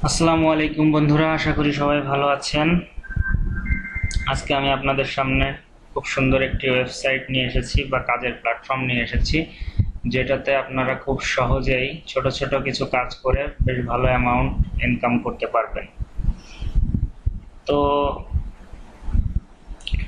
আসসালামু আলাইকুম বন্ধুরা, আশা করি সবাই ভালো আছেন। আজকে আমি আপনাদের সামনে খুব সুন্দর একটি ওয়েবসাইট নিয়ে এসেছি বা কাজের প্ল্যাটফর্ম নিয়ে এসেছি, যেটাতে আপনারা খুব সহজেই ছোট ছোট কিছু কাজ করে বেশ ভালো অ্যামাউন্ট ইনকাম করতে পারবেন। তো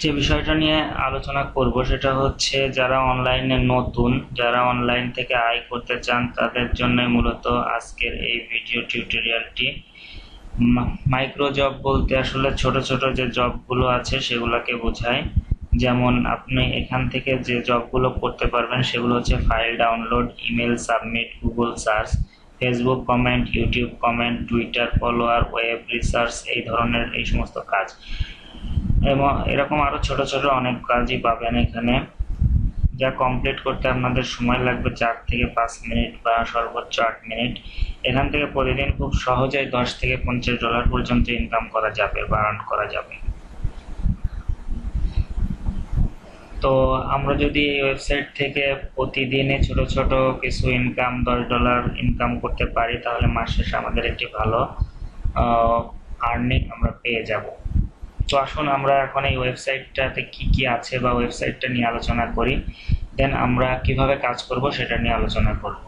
যে বিষয়টা নিয়ে আলোচনা করব সেটা হচ্ছে যারা অনলাইনে নতুন, যারা অনলাইন থেকে আয় করতে চান তাদের জন্য মূলত আজকের এই ভিডিও টিউটোরিয়ালটি। মাইক্রো জব বলতে আসলে ছোট ছোট যে জবগুলো আছে সেগুলোকে বোঝায়। যেমন আপনি এখান থেকে যে জবগুলো করতে পারবেন সেগুলো হচ্ছে file download, email submit, Google search, Facebook comment, YouTube comment, Twitter follower, web research, এই ধরনের এই সমস্ত কাজ। এবং এরকম আরো ছোট ছোট অনেক কাজই পাবেন এখানে, যা কমপ্লিট করতে আপনাদের সময় লাগবে 4 থেকে 5 মিনিট বা সর্বোচ্চ 8 মিনিট। এখান থেকে প্রতিদিন খুব সহজেই $10 থেকে $50 পর্যন্ত ইনকাম করা যাবে বা আর্ন করা যাবে। তো আমরা যদি এই ওয়েবসাইট থেকে প্রতিদিনে ছোট ছোট কিছু ইনকাম $10 ইনকাম করতে পারি তাহলে মাস শেষে আমাদের একটি ভালো আর্নিং আমরা পেয়ে যাব। তো আসুন আমরা এখন এই ওয়েবসাইটটাতে কি কি আছে বা ওয়েবসাইটটা নিয়ে আলোচনা করি, দেন আমরা কিভাবে কাজ করব সেটা নিয়ে আলোচনা করব।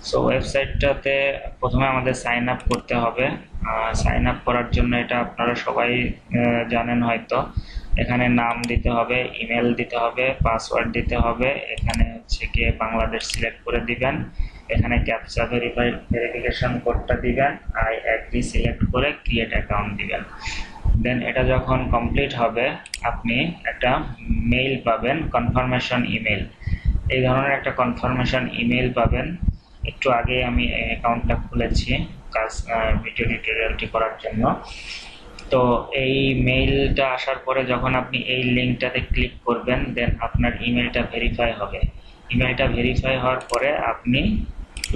সো ওয়েবসাইটটাতে প্রথমে আমাদের সাইন আপ করতে হবে। সাইন আপ করার জন্য এটা আপনারা সবাই জানেন হয়তো। এখানে নাম দিতে হবে, ইমেল দিতে হবে, পাসওয়ার্ড দিতে হবে। এখানে হচ্ছে গিয়ে বাংলাদেশ সিলেক্ট করে দিবেন। এখানে ক্যাপচা ভেরিফিকেশন কোডটা দিবেন, আই এগ্রি সিলেক্ট করে ক্রিয়েট অ্যাকাউন্ট দিবেন। দেন এটা যখন কমপ্লিট হবে আপনি একটা মেইল পাবেন, কনফার্মেশন ইমেল। এই ধরনের একটা কনফার্মেশন ইমেল পাবেন। একটু আগে আমি অ্যাকাউন্টটা খুলেছি কাজ ভিডিও টিউটোরিয়ালটি করার জন্য। তো এই মেইলটা আসার পরে যখন আপনি এই লিঙ্কটাতে ক্লিক করবেন দেন আপনার ইমেলটা ভেরিফাই হবে। ইমেলটা ভেরিফাই হওয়ার পরে আপনি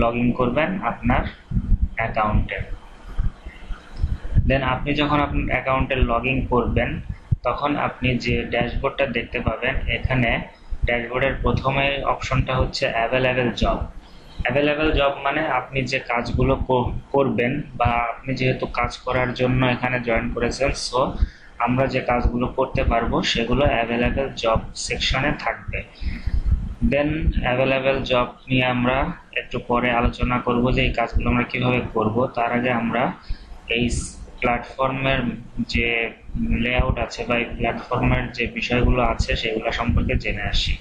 লগ ইন করবেন আপনার অ্যাকাউন্টে। দেন আপনি যখন আপনার অ্যাকাউন্টে লগ ইন করবেন তখন আপনি যে ড্যাশবোর্ডটা দেখতে পাবেন, এখানে ড্যাশবোর্ডের প্রথমে অপশনটা হচ্ছে অ্যাভেলেবেল জব। অ্যাভেলেবেল জব মানে আপনি যে কাজগুলো করবেন বা আপনি যেহেতু কাজ করার জন্য এখানে জয়েন করেছেন, সো আমরা যে কাজগুলো করতে পারবো সেগুলো অ্যাভেলেবেল জব সেকশনে থাকবে। দেন অ্যাভেলেবেল জব নিয়ে আমরা একটু পরে আলোচনা করব যে এই কাজগুলো আমরা কিভাবে করব। তার আগে আমরা এই প্ল্যাটফর্মের যে লেআউট আছে বা এই প্ল্যাটফর্মের যে বিষয়গুলো আছে সেগুলো সম্পর্কে জেনে আসি।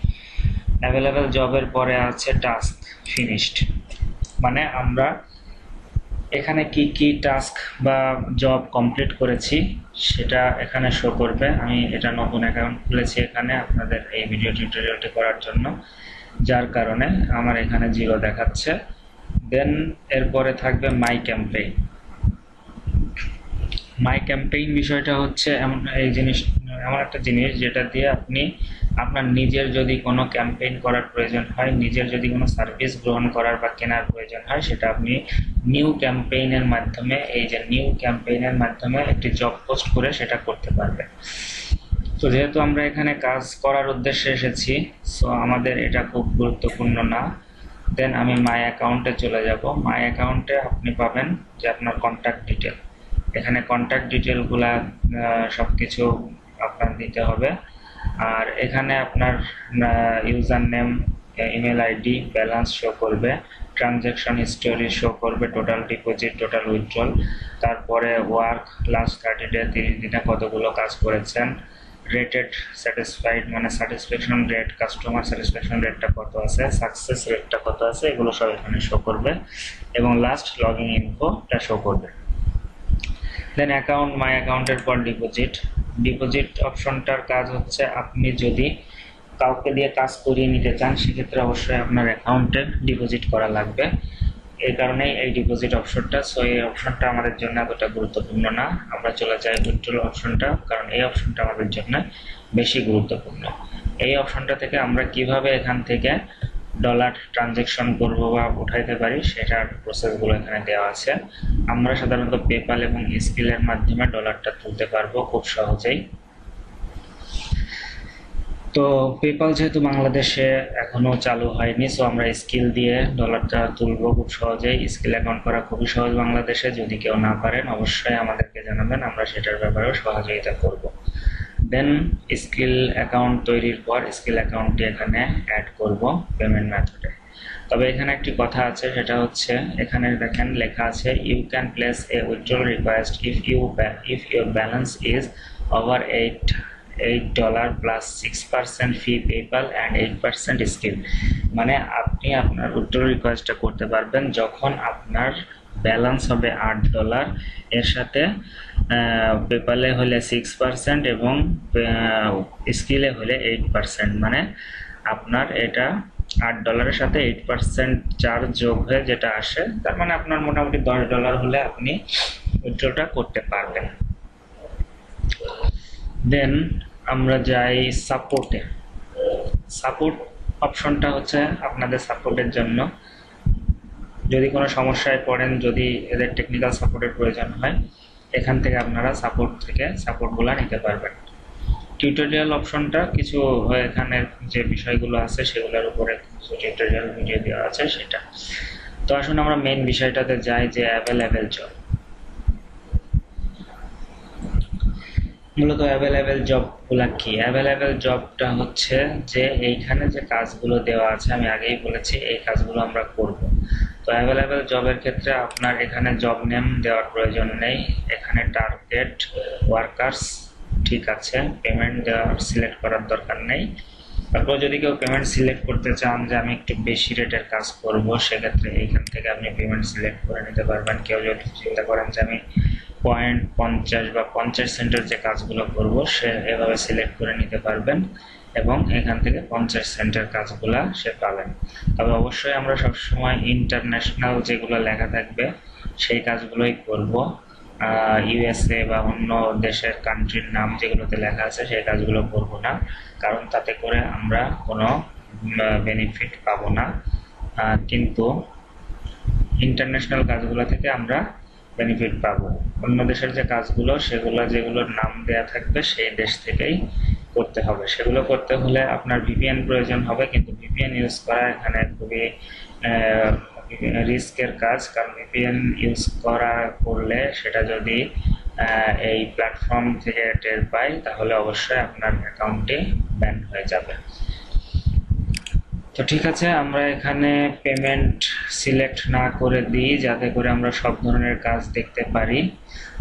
অ্যাভেলেবেল জবের পরে আছে টাস্ক ফিনিশড, মানে আমরা এখানে কি কি টাস্ক বা জব কমপ্লিট করেছি সেটা এখানে শো করবে। আমি এটা নতুন অ্যাকাউন্ট খুলেছি এখানে আপনাদের এই ভিডিও টিউটোরিয়ালটি করার জন্য, যার কারণে আমার এখানে 0 দেখাচ্ছে। দেন এরপরে থাকবে মাই ক্যাম্পেইন। মাই ক্যাম্পেইন বিষয়টা হচ্ছে এমন একটা জিনিস যেটা দিয়ে আপনি আপনার নিজের যদি কোনো ক্যাম্পেইন করার প্রয়োজন হয়, নিজের যদি কোনো সার্ভিস গ্রহণ করার বা কেনার প্রয়োজন হয়, সেটা আপনি নিউ ক্যাম্পেইনের মাধ্যমে, এই যে নিউ ক্যাম্পেইনের মাধ্যমে একটি জব পোস্ট করে সেটা করতে পারবেন। তো যেহেতু আমরা এখানে কাজ করার উদ্দেশ্যে এসেছি, সো আমাদের এটা খুব গুরুত্বপূর্ণ না। দেন আমি মাই অ্যাকাউন্টে চলে যাব। মাই অ্যাকাউন্টে আপনি পাবেন যে আপনার কন্ট্যাক্ট ডিটেল। এখানে কন্ট্যাক্ট ডিটেলগুলা সবকিছু আপনার দিতে হবে। আর এখানে আপনার user name, email ID, balance show করবে, ট্রানজ্যাকশন হিস্টোরি শো করবে, টোটাল ডিপোজিট, টোটাল উইথড্রল, তারপরে ওয়ার্ক লাস্ট 30 ডে, 30 দিনে কতগুলো কাজ করেছেন, রেটেড স্যাটিসফাইড মানে স্যাটিসফ্যাকশন রেট, কাস্টমার স্যাটিসফ্যাকশন রেটটা কত আছে, সাকসেস রেটটা কত আছে, এগুলো সব এখানে শো করবে এবং লাস্ট লগইন ইনফোটা শো করবে। দেন অ্যাকাউন্ট, মাই অ্যাকাউন্টের পর ডিপোজিট। ডিপোজিট অপশনটার কাজ হচ্ছে আপনি যদি কাউকে দিয়ে কাজ করিয়ে নিতে চান সেক্ষেত্রে অবশ্যই আপনার অ্যাকাউন্টে ডিপোজিট করা লাগবে। এই কারণেই এই ডিপোজিট অপশনটা, সো এই অপশনটা আমাদের জন্য এতটা গুরুত্বপূর্ণ না। আমরা চলে যাই উইথড্রল অপশনটা, কারণ এই অপশনটা আমাদের জন্য বেশি গুরুত্বপূর্ণ। এই অপশনটা থেকে আমরা কিভাবে এখান থেকে ডলার ট্রানজ্যাকশন করব বা উঠাইতে পারি সেটার প্রসেসগুলো এখানে দেওয়া আছে। আমরা সাধারণত পেপাল এবং স্কিলের মাধ্যমে ডলারটা তুলতে পারবো খুব সহজেই। তো পেপাল যেহেতু বাংলাদেশে এখনো চালু হয়নি, সো আমরা স্কিল দিয়ে ডলারটা তুলবো খুব সহজেই। স্কিল অ্যাকাউন্ট করা খুবই সহজ বাংলাদেশে। যদি কেউ না পারেন অবশ্যই আমাদেরকে জানাবেন, আমরা সেটার ব্যাপারেও সহযোগিতা করব। দেন স্কিল অ্যাকাউন্ট তৈরির পর স্কিল অ্যাকাউন্টটি এখানে অ্যাড করব পেমেন্ট মেথডে। তবে এখানে একটি কথা আছে, সেটা হচ্ছে এখানে দেখেন লেখা আছে you can place a withdrawal request if your balance is over $8 plus 6% fee PayPal and 8% Skrill. মানে আপনি আপনার উইথড্রল রিকোয়েস্টটা করতে পারবেন যখন আপনার ব্যালেন্স হবে $8, এর সাথে পেপালে হলে 6% এবং স্কিলে হলে 8%। মানে আপনার এটা $8 সাথে 8% চার্জ যোগ হয়ে যেটা আসে, তার মানে আপনার মোটামুটি $10 হলে আপনি উইথড্রটা করতে পারবেন। দেন আমরা যাই সাপোর্টে। সাপোর্ট অপশনটা হচ্ছে আপনাদের সাপোর্টের জন্য, যদি কোনো সমস্যায় পড়েন, যদি এদের টেকনিক্যাল সাপোর্টের প্রয়োজন হয়, এখান থেকে আপনারা সাপোর্টগুলো নিতে পারবেন। টিউটোরিয়াল অপশনটা কিছু এখানের যে বিষয়গুলো আছে সেগুলোর উপরে কিছু টিউটোরিয়াল ভিডিও দেওয়া আছে সেটা। তো আসুন আমরা মেইন বিষয়টাতে যাই, যে অ্যাভেলেবেল জব। মূলত অ্যাভেলেবেল জবগুলো কি? অ্যাভেলেবেল জবটা হচ্ছে যে এইখানে যে কাজগুলো দেওয়া আছে, আমি আগেই বলেছি এই কাজগুলো আমরা করব। তো অ্যাভেলেবেল জবের ক্ষেত্রে আপনার এখানে জব নেম দেওয়ার প্রয়োজন নেই, এখানে টার্গেট ওয়ার্কার্স ঠিক আছে, পেমেন্ট দেওয়ার সিলেক্ট করার দরকার নেই। তারপর যদি কেউ পেমেন্ট সিলেক্ট করতে চান যে আমি একটু বেশি রেটের কাজ করব, সেক্ষেত্রে এইখান থেকে আপনি পেমেন্ট সিলেক্ট করে নিতে পারবেন। কেউ যদি চিন্তা করেন যে আমি 0.50 বা 50 সেন্টের যে কাজগুলো করব, সে এভাবে সিলেক্ট করে নিতে পারবেন এবং এখান থেকে 50 সেন্টের কাজগুলা সে পাবেন। তবে অবশ্যই আমরা সবসময় ইন্টারন্যাশনাল যেগুলো লেখা থাকবে সেই কাজগুলোই করব। ইউএসএ বা অন্য দেশের কান্ট্রির নাম যেগুলোতে লেখা আছে সেই কাজগুলো করব না, কারণ তাতে করে আমরা কোনো বেনিফিট পাবো না। কিন্তু ইন্টারন্যাশনাল কাজগুলো থেকে আমরা বেনিফিট পাবো। অন্য দেশের যে কাজগুলো সেগুলো যেগুলোর নাম দেয়া থাকবে সেই দেশ থেকেই করতে হবে। সেগুলো করতে হলে আপনার ভিপিএন প্রয়োজন হবে, কিন্তু ভিপিএন ইউজ করা এখানে খুবই রিস্কের কাজ, কারণ ভিপিএন ইউজ করলে সেটা যদি এই প্ল্যাটফর্ম থেকে টের পায় তাহলে অবশ্যই আপনার অ্যাকাউন্টটি ব্যান হয়ে যাবে। তো ঠিক আছে, আমরা এখানে পেমেন্ট সিলেক্ট না করে দিই যাতে করে আমরা সব ধরনের কাজ দেখতে পারি।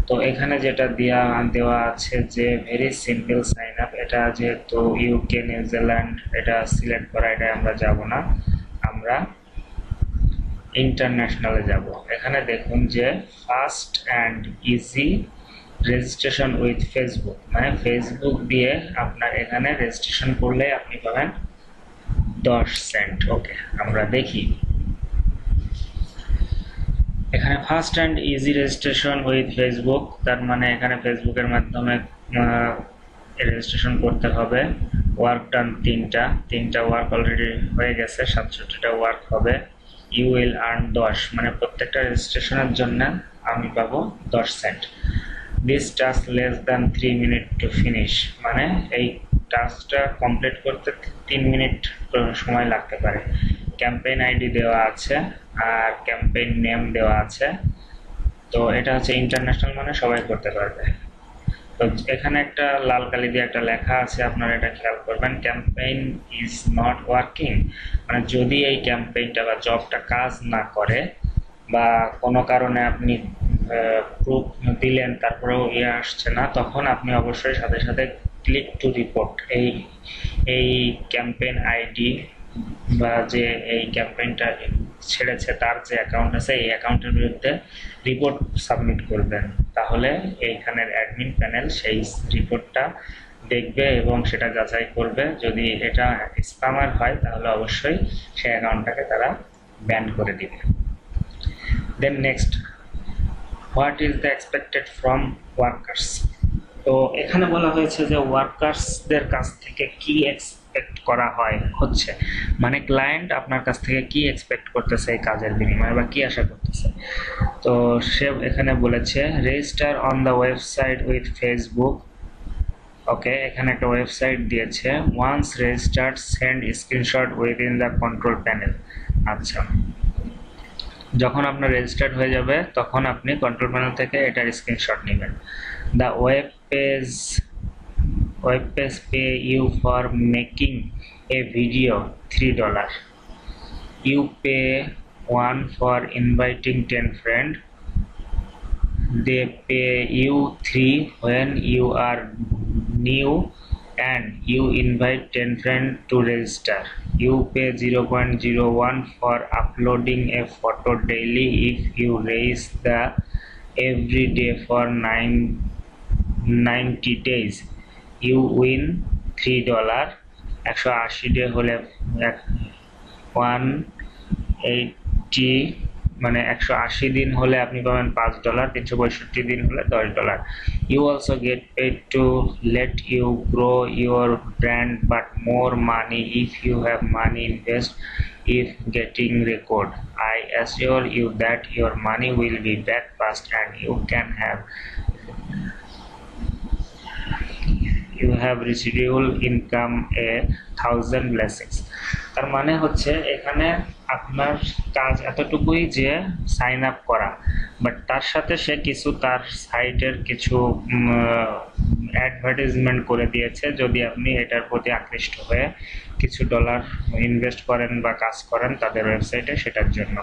তো এখানে যেটা দেওয়া আছে যে ভেরি সিম্পল সাইন আপ, এটা যেহেতু ইউকে নিউজিল্যান্ড এটা সিলেক্ট করা, এটা আমরা যাব না, আমরা ইন্টারন্যাশনালে যাব। এখানে দেখুন যে fast and easy registration with Facebook, মানে ফেসবুক দিয়ে আপনার এখানে রেজিস্ট্রেশন করলে আপনি পাবেন 10 সেন্ট। ওকে, আমরা দেখি এখানে fast and easy registration with Facebook, তার মানে এখানে ফেসবুকের মাধ্যমে রেজিস্ট্রেশন করতে হবে। ওয়ার্ক ডান তিনটা ওয়ার্ক অলরেডি হয়ে গেছে, 67টা ওয়ার্ক হবে। ইউ উইল আর্ন 10, মানে প্রত্যেকটা রেজিস্ট্রেশনের জন্য আমি পাবো 10 cent. This task less than 3 minute to finish, মানে এই টাস্কটা কমপ্লিট করতে 3 মিনিট সময় লাগতে পারে। ক্যাম্পেইন আইডি দেওয়া আছে আর ক্যাম্পেইন নেম দেওয়া আছে। তো এটা হচ্ছে ইন্টারন্যাশনাল, মানে সবাই করতে পারবে। তো এখানে একটা লাল কালি দিয়ে একটা লেখা আছে, আপনারা এটা খেয়াল করবেন, ক্যাম্পেইন ইজ নট ওয়ার্কিং। মানে যদি এই ক্যাম্পেইনটা বা জবটা কাজ না করে বা কোনো কারণে আপনি প্রুফ দিলেন তারপরেও আসছে না, তখন আপনি অবশ্যই সাথে সাথে ক্লিক টু রিপোর্ট এই ক্যাম্পেইন আইডি বা যে এই ক্যাম্পেইনটা ছেড়েছে তার যে অ্যাকাউন্ট আছে এই অ্যাকাউন্টের বিরুদ্ধে রিপোর্ট সাবমিট করবেন। তাহলে এইখানের অ্যাডমিন প্যানেল সেই রিপোর্টটা দেখবে এবং সেটা যাচাই করবে। যদি এটা স্প্যামার হয় তাহলে অবশ্যই সেই অ্যাকাউন্টটাকে তারা ব্যান করে দিবে। Then next, what is the expected from workers. তো এখানে বলা হয়েছে যে ওয়ার্কার্সদের কাছ থেকে কি এক্সপেক্ট করা হচ্ছে, মানে ক্লায়েন্ট আপনার কাছ থেকে কি এক্সপেক্ট করতেছে এই কাজের বিনিময়ে বা কি আশা করতেছে। তো সে এখানে বলেছে register on the website with Facebook okay, এখানে একটা ওয়েবসাইট দিয়েছে, once registered send screenshot within the control panel. আচ্ছা, যখন আপনার রেজিস্টার্ড হয়ে যাবে তখন আপনি কন্ট্রোল প্যানেল থেকে এটার স্ক্রিনশট নেবেন। The web page pay you for making a video $3. You pay 1 for inviting 10 friends. They pay you 3 when you are new and you invite 10 friends to register. You pay 0.01 for uploading a photo daily. If you raise the every day for 90 days, you win $3. 180 day হলে 180 মানে 180 দিন হলে আপনি পাবেন $5, 365 দিন হলে $10. You also get paid to let you grow your brand, but more money if you have money invest if getting record. I assure you that your money will be back fast and you have residual income, 1,000 blessings. তার মানে হচ্ছে এখানে আপনার কাজ এতটুকুই যে sign up করা, but তার সাথে সে কিছু তার সাইটের কিছু অ্যাডভার্টাইজমেন্ট করে দিয়েছে। যদি আপনি এটার প্রতি আকৃষ্ট হয়ে কিছু ডলার ইনভেস্ট করেন বা কাজ করেন তাদের ওয়েবসাইটে, সেটার জন্য।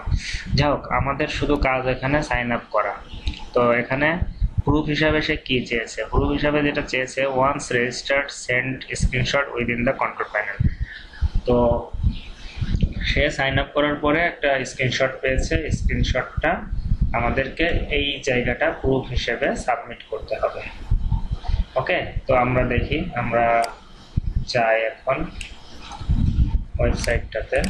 যাই হোক, আমাদের শুধু কাজ এখানে সাইন আপ করা। তো এখানে প্রুফ হিসাবে সে কি চেয়েছে? প্রুফ হিসাবে যেটা চেয়েছে, once registered send screenshot within the control panel. তো সে সাইন আপ করার পরে একটা স্ক্রিনশট পেয়েছে, স্ক্রিনশটটা আমাদেরকে এই জায়গাটা প্রুফ হিসেবে সাবমিট করতে হবে। ওকে, তো আমরা দেখি, আমরা যাই এখন ওয়েবসাইটটাতে।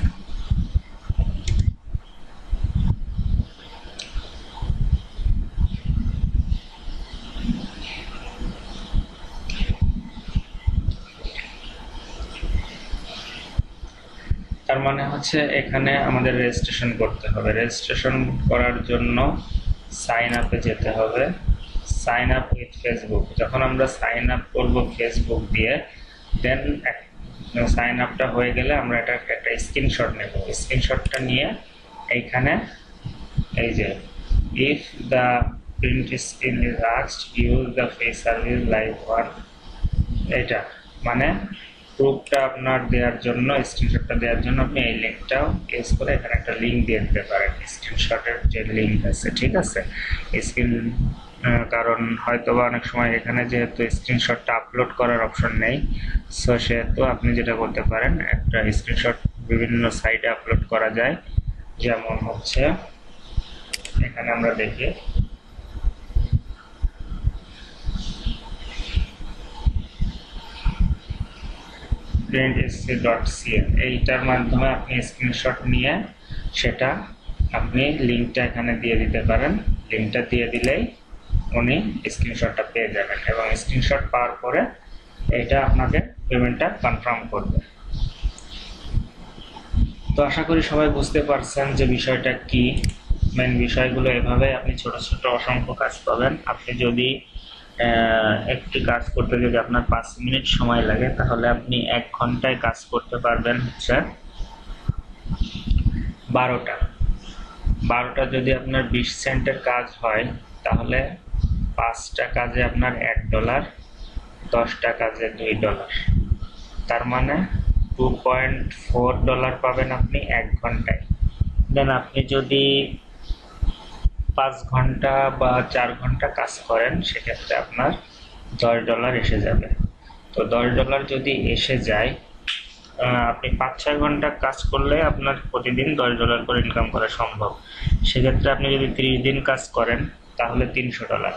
তার মানে হচ্ছে এখানে আমাদের রেজিস্ট্রেশন করতে হবে। রেজিস্ট্রেশন করার জন্য সাইন আপে যেতে হবে, সাইন আপ উইথ ফেসবুক। যখন আমরা সাইন আপ করবো ফেসবুক দিয়ে, দেন সাইন আপটা হয়ে গেলে আমরা এটা একটা স্ক্রিনশট নেব। স্ক্রিনশটটা নিয়ে এইখানে এই যে if the print screen is asked use the face service live one, এটা মানে প্রুফটা আপনার দেওয়ার জন্য, স্ক্রিনশটটা দেওয়ার জন্য আপনি এই লিঙ্কটাও ইউজ করে এখানে একটা লিঙ্ক দিয়ে দিতে পারেন, স্ক্রিনশটের যে লিঙ্ক আছে, ঠিক আছে। কারণ হয়তো বা অনেক সময় এখানে যেহেতু স্ক্রিনশটটা আপলোড করার অপশন নেই, সো সেহেতু আপনি যেটা করতে পারেন, একটা স্ক্রিনশট বিভিন্ন সাইটে আপলোড করা যায়। যেমন হচ্ছে এখানে আমরা দেখি printhistory.cn, এইটার মাধ্যমে আপনি স্ক্রিনশট নিয়ে সেটা আপনি লিঙ্কটা এখানে দিয়ে দিতে পারেন। লিঙ্কটা দিয়ে দিলেই উনি স্ক্রিনশটটা পেয়ে যাবেন, এবং স্ক্রিনশট পাওয়ার পরে এটা আপনাকে পেমেন্টটা কনফার্ম করবে। তো আশা করি সবাই বুঝতে পারছেন যে বিষয়টা কি। মেন বিষয়গুলো এভাবে আপনি ছোট ছোট অসংখ্য কাজ পাবেন। আপনি যদি একটি কাজ করতে যদি আপনার 5 মিনিট সময় লাগে, তাহলে আপনি 1 ঘন্টায় কাজ করতে পারবেন হচ্ছে 12টা যদি আপনার 20 সেন্টের কাজ হয়, তাহলে 5টা কাজে আপনার $1, 10টা কাজে $2। তার মানে $2.4 পাবেন আপনি 1 ঘন্টায়। দেন আপনি যদি 5 ঘন্টা বা 4 ঘন্টা কাজ করেন, সেক্ষেত্রে আপনার $10 এসে যাবে। তো $10 যদি এসে যায়, আপনি 5-6 ঘন্টা কাজ করলে আপনার প্রতিদিন $10 করে ইনকাম করা সম্ভব। সেক্ষেত্রে আপনি যদি 30 দিন কাজ করেন, তাহলে $300।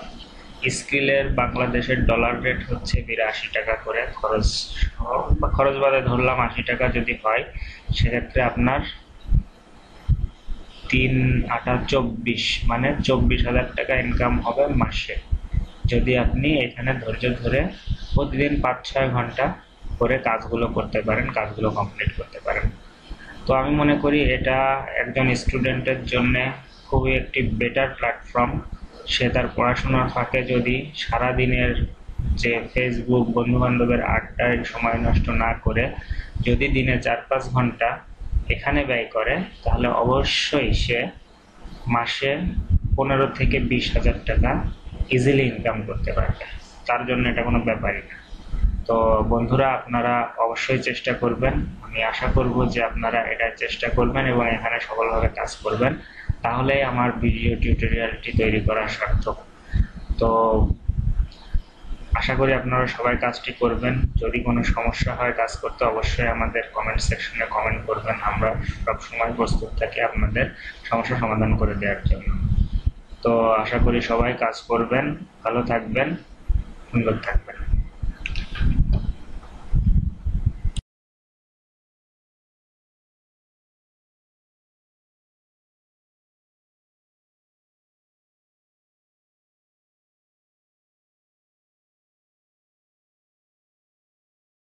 স্কিলের বাংলাদেশের ডলার রেট হচ্ছে 82 টাকা করে, খরচ বাদে ধরলাম 80 টাকা যদি হয়, সেক্ষেত্রে আপনার 3-8-24 মানে 24,000 টাকা ইনকাম হবে মাসে, যদি আপনি এখানে ধৈর্য ধরে প্রতিদিন 5-6 ঘন্টা করে কাজগুলো করতে পারেন, কাজগুলো কমপ্লিট করতে পারেন। তো আমি মনে করি এটা একজন স্টুডেন্টের জন্য খুবই একটি বেটার প্ল্যাটফর্ম। সে তার পড়াশোনার ফাঁকে যদি সারাদিনের যে ফেসবুক বন্ধু বান্ধবের আড্ডায় সময় নষ্ট না করে যদি দিনে 4-5 ঘন্টা এখানে ব্যয় করে, তাহলে অবশ্যই সে মাসে 15 থেকে 20 হাজার টাকা ইজিলি ইনকাম করতে পারবে। তার জন্য এটা কোনো ব্যাপারই না। তো বন্ধুরা, আপনারা অবশ্যই চেষ্টা করবেন। আমি আশা করব যে আপনারা এটা চেষ্টা করবেন এবং এখানে সফলভাবে কাজ করবেন, তাহলে আমার ভিডিও টিউটোরিয়ালটি তৈরি করা সার্থক। তো আশা করি আপনারা সবাই কাজটি করবেন। যদি কোনো সমস্যা হয় কাজ করতে, অবশ্যই আমাদের কমেন্ট সেকশনে কমেন্ট করবেন। আমরা সবসময় প্রস্তুত থাকি আপনাদের সমস্যা সমাধান করে দেওয়ার জন্য। তো আশা করি সবাই কাজ করবেন, ভালো থাকবেন, সুন্দর থাকবেন।